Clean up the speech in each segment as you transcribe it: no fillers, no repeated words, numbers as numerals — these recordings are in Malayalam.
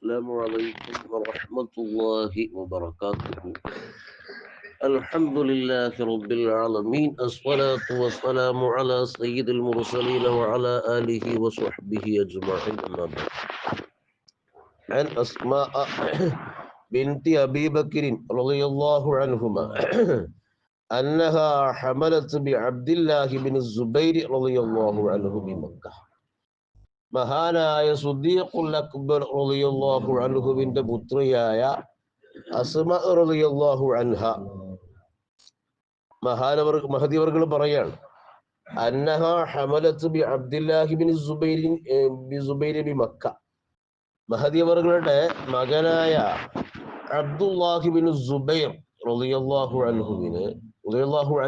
السلام عليكم ورحمة الله وبركاته. الحمد لله رب العالمين، الصلاة والسلام على سيد المرسلين وعلى آله وصحبه أجمعين. أما بعد. عن أسماء بنت أبي بكر رضي الله عنهما أنها حملت بعبد الله بن الزبير رضي الله عنه بمكة. മഹാനായ സുദ്ദീഖുൽ അക്ബർ റളിയല്ലാഹു അൻഹുവിന്റെ പുത്രിയായ അസ്മാ റളിയല്ലാഹു അൻഹ മഹദിവർകൾ പറയാണ്, അന്നഹ ഹമലത്ത് ബി അബ്ദുല്ലാഹി ബിൻ സുബൈർ ബി മക്ക. മഹദിവർകളുടെ മകനായ അബ്ദുല്ലാഹി ബിൻ സുബൈർ റളിയല്ലാഹു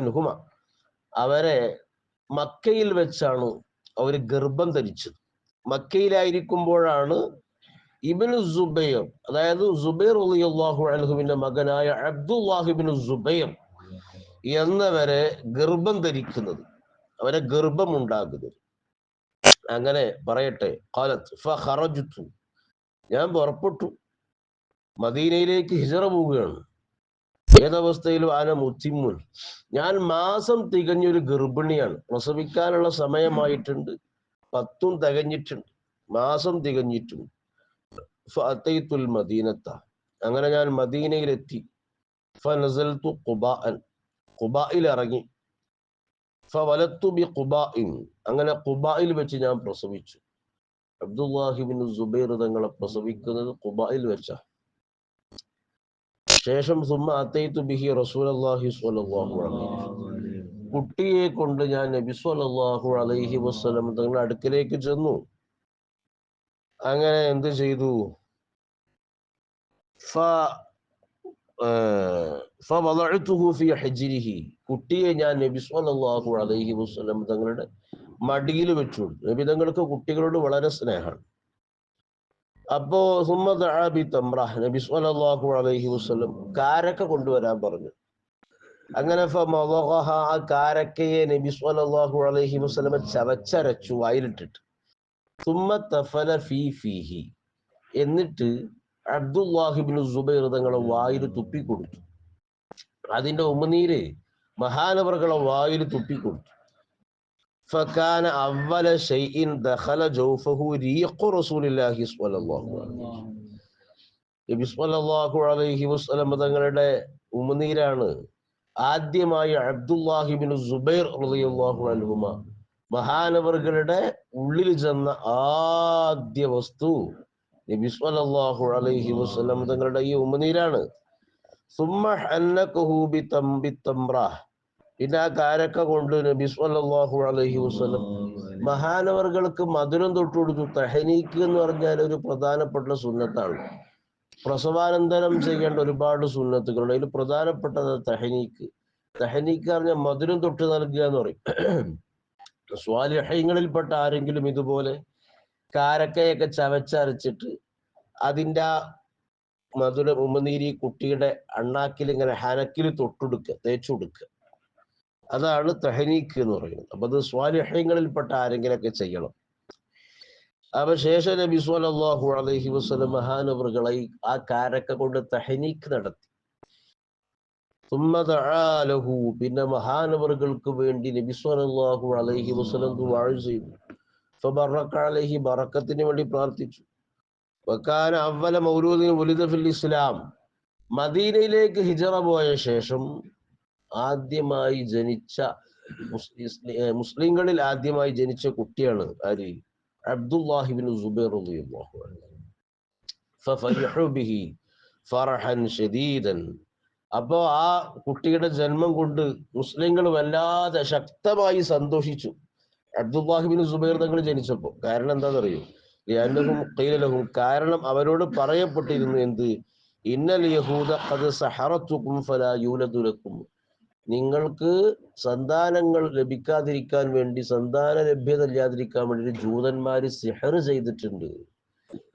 അൻഹുമ അവരെ മക്കയിൽ വെച്ചാണ് അവർ ഗർഭം ധരിച്ചത്. മക്കയിലായിരിക്കുമ്പോഴാണ് ഇബ്നു സുബൈർ, അതായത് സുബൈർ റളിയല്ലാഹു അൻഹുവിന്റെ മകനായ അബ്ദുല്ലാഹി ഇബ്നു സുബൈർ എന്നവരെ ഗർഭം ധരിക്കുന്നത്, അവരെ ഗർഭമുണ്ടാകുന്നത്. അങ്ങനെ പറയട്ടെ, ഖാലത്ത് ഫഖറജ്തു, ഞാൻ പുറപ്പെട്ടു, മദീനയിലേക്ക് ഹിജറ പോവുകയാണ്. ഏതവസ്ഥയിലും ആന മുത്തിമുൻ, ഞാൻ മാസം തികഞ്ഞൊരു ഗർഭിണിയാണ്, പ്രസവിക്കാനുള്ള സമയമായിട്ടുണ്ട്, 10 തികഞ്ഞിട്ടുണ്ട്, മാസം തികഞ്ഞിട്ടുണ്ട്. ഫഅതൈതുൽ മദീനത്ത, അങ്ങനെ ഞാൻ മദീനയിലെത്തി. ഫനസൽതു ഖുബാഅൻ, ഖുബായിൽ ഇറങ്ങി. ഫവലത്തു ബി ഖുബാഇൻ, അങ്ങനെ ഖുബായിൽ വെച്ച് ഞാൻ പ്രസവിച്ചു. അബ്ദുല്ലാഹി ഇബ്നു സുബൈർ തങ്ങളെ പ്രസവിക്കുന്നത് ഖുബായിൽ വെച്ച ശേഷം സുമ്മ അതൈതു ബിഹി റസൂലുള്ളാഹി സ്വല്ലല്ലാഹു അലൈഹി വസല്ലം, കുട്ടിയെ കൊണ്ട് ഞാൻ നബി സ്വല്ലല്ലാഹു അലൈഹി വസല്ലം തങ്ങളുടെ അടുക്കലേക്ക് ചെന്നു. അങ്ങനെ എന്ത് ചെയ്തു? ഫവളഅതുഹു ഫീ ഹജ്രിഹി, കുട്ടിയെ ഞാൻ നബി സ്വല്ലല്ലാഹു അലൈഹി വസല്ലം തങ്ങളുടെ മടിയിൽ വെച്ചു. നബി തങ്ങൾക്ക് കുട്ടികളോട് വളരെ സ്നേഹമാണ്. അപ്പോ സുമ്മ ദഅ ബി തംറ, നബി സ്വല്ലല്ലാഹു അലൈഹി വസല്ലം കാരക്ക കൊണ്ടുവരാൻ പറഞ്ഞു. അങ്ങനെ ഫമളഗഹ, ആ കാരക്കയെ നബി സ്വല്ലല്ലാഹു അലൈഹി വസല്ലം ചവച്ചരച്ചു വായിലിട്ടിട്ട്. സുമ്മ തഫല ഫീഹി, എന്നിട്ട് അബ്ദുല്ലാഹി ഇബ്നു സുബൈർ തങ്ങളെ വായിൽ തുപ്പിക്കൊടുത്തു. അതിന്റെ ഉമിനീര് മഹാനവറുകളെ വായിൽ തുപ്പിക്കൊടുത്തു. ഫകാന അവ്വല ശൈഇൻ ദഖല ജൗഫഹു റീഖു റസൂലില്ലാഹി സ്വല്ലല്ലാഹു അലൈഹി വസല്ലം, നബി സ്വല്ലല്ലാഹു അലൈഹി വസല്ലം തങ്ങളുടെ ഉമിനീരാണ് ആദ്യമായി അബ്ദുല്ലാഹി ഇബ്നു സുബൈർ റളിയല്ലാഹു അൻഹുമ മഹാനവറുകളുടെ ഉള്ളിൽ ചെന്ന ആദ്യ വസ്തു നബി സ്വല്ലല്ലാഹു അലൈഹി വസല്ലം തങ്ങളുടെ ഈ ഉമിനീരാണ്. സുമ്മ ഹന്നഖഹു ബിതംറ, പിന്നെ ആ കാരക്ക കൊണ്ട് നബി സ്വല്ലല്ലാഹു അലൈഹി വസല്ലം മഹാനവറുകൾക്ക് മധുരം തൊട്ട് കൊടുത്തു. തഹനീക്ക് എന്ന് പറഞ്ഞാൽ ഒരു പ്രധാനപ്പെട്ട സുന്നത്താണ്. പ്രസവാനന്തരം ചെയ്യേണ്ട ഒരുപാട് സുന്നത്തുകളുണ്ട്. അതിൽ പ്രധാനപ്പെട്ടത് തഹനീക്ക്. തഹനീക്ക് പറഞ്ഞാൽ മധുരം തൊട്ട് നൽകുക എന്ന് പറയും. സ്വാലിഹ്യങ്ങളിൽപ്പെട്ട ആരെങ്കിലും ഇതുപോലെ കാരക്കയൊക്കെ ചവച്ചരച്ചിട്ട് അതിൻ്റെ ആ മധുര ഉമനീരി കുട്ടിയുടെ അണ്ണാക്കിൽ ഇങ്ങനെ ഹനക്കിൽ തൊട്ടുകൊടുക്കുക, തേച്ചു കൊടുക്കുക, അതാണ് തഹനീക്ക് എന്ന് പറയുന്നത്. അപ്പൊ അത് സ്വാലിഹ്യങ്ങളിൽപ്പെട്ട ആരെങ്കിലൊക്കെ ചെയ്യണം. അപ്പൊ ശേഷം നബി സ്വല്ലല്ലാഹു അലൈഹി വസല്ലം മഹാനവറുകളെ ആ കാരക്ക കൊണ്ട് തഹനീക്ക് നടത്തി. സുമ്മ ദഅ ലഹു, പിന്നെ മഹാനവറുകൾക്ക് വേണ്ടി നബി സ്വല്ലല്ലാഹു അലൈഹി വസല്ലം ദുആ ചെയ്തു. ഫബറക അലൈഹി, ബറക്കത്തിന് വേണ്ടി പ്രാർത്ഥിച്ചു. വകാന അവ്വല മൗലൂദിൻ ഉലിദ ഫിൽ ഇസ്ലാം, മദീനയിലേക്ക് ഹിജറ പോയ ശേഷം ആദ്യമായി ജനിച്ച മുസ്ലിങ്ങളിൽ ആദ്യമായി ജനിച്ച കുട്ടിയാണ് ആര്? അബ്ദുല്ലാഹി ഇബ്നു സുബൈർ റളിയല്ലാഹു അൻഹു. ഫഫരിഹു ബിഹി ഫറഹൻ ശദീദൻ, അപ്പോ ആ കുട്ടിയുടെ ജന്മം കൊണ്ട് മുസ്ലിങ്ങൾ വല്ലാതെ ശക്തമായി സന്തോഷിച്ചു അബ്ദുല്ലാഹി ഇബ്നു സുബൈർ തങ്ങൾ ജനിച്ചപ്പോൾ. കാരണം എന്താണെന്നറിയോ? ലിഅന്നഹും ഖീല ലഹും, കാരണം അവരോട് പറയപ്പെട്ടിരുന്നു എന്ത്? ഇന്നൽ യഹൂദ ഖദ് സഹറതുകും ഫലാ യൂലദു ലക്കും, നിങ്ങൾക്ക് സന്താനങ്ങൾ ലഭിക്കാതിരിക്കാൻ വേണ്ടി, സന്താന ലഭ്യത ഇല്ലാതിരിക്കാൻ വേണ്ടി ജൂതന്മാര് സിഹർ ചെയ്തിട്ടുണ്ട്,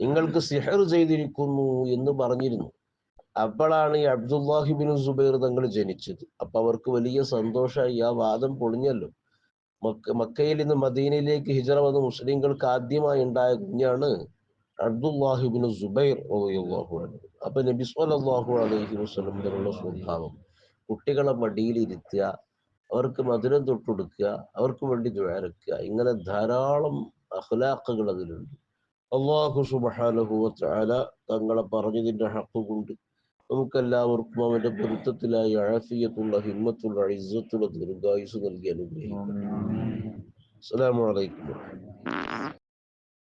നിങ്ങൾക്ക് സിഹർ ചെയ്തിരിക്കുന്നു എന്ന് പറഞ്ഞിരുന്നു. അപ്പോഴാണ് ഈ അബ്ദുല്ലാഹി ഇബ്നു സുബൈർ തങ്ങൾ ജനിച്ചത്. അപ്പൊ അവർക്ക് വലിയ സന്തോഷമായി. ആ വാദം പൊളിഞ്ഞല്ലോ. മക്കയിൽ നിന്ന് മദീനയിലേക്ക് ഹിജറ വന്ന് മുസ്ലിങ്ങൾക്ക് ആദ്യമായി ഉണ്ടായ കുഞ്ഞാണ് അബ്ദുല്ലാഹിബ്നു സുബൈർ റളിയല്ലാഹു അൻഹു. അപ്പൊ നബി സ്വല്ലല്ലാഹു അലൈഹി വസല്ലം തങ്ങളുടെ സ്വഭാവം കുട്ടികളെ മടിയിലിരുത്തുക, അവർക്ക് മധുരം തൊട്ടുകൊടുക്കുക, അവർക്ക് വേണ്ടി ദുആരക്കുക, ഇങ്ങനെ ധാരാളം അഖ്ലാഖുകൾ അതിലുണ്ട്. അല്ലാഹു സുബ്ഹാനഹു വ തആല തങ്ങളെ പറഞ്ഞതിന്റെ ഹഖ് കൊണ്ട് നമുക്കെല്ലാവർക്കും അവന്റെ പൊരുത്തത്തിലായി ആഫിയത്തുള്ള ഹിമ്മത്തുള്ള ഇസ്സത്തുള്ള ദീർഘായുസ് നൽകി അനുഗ്രഹിക്കട്ടെ. അസ്സലാമു അലൈക്കും.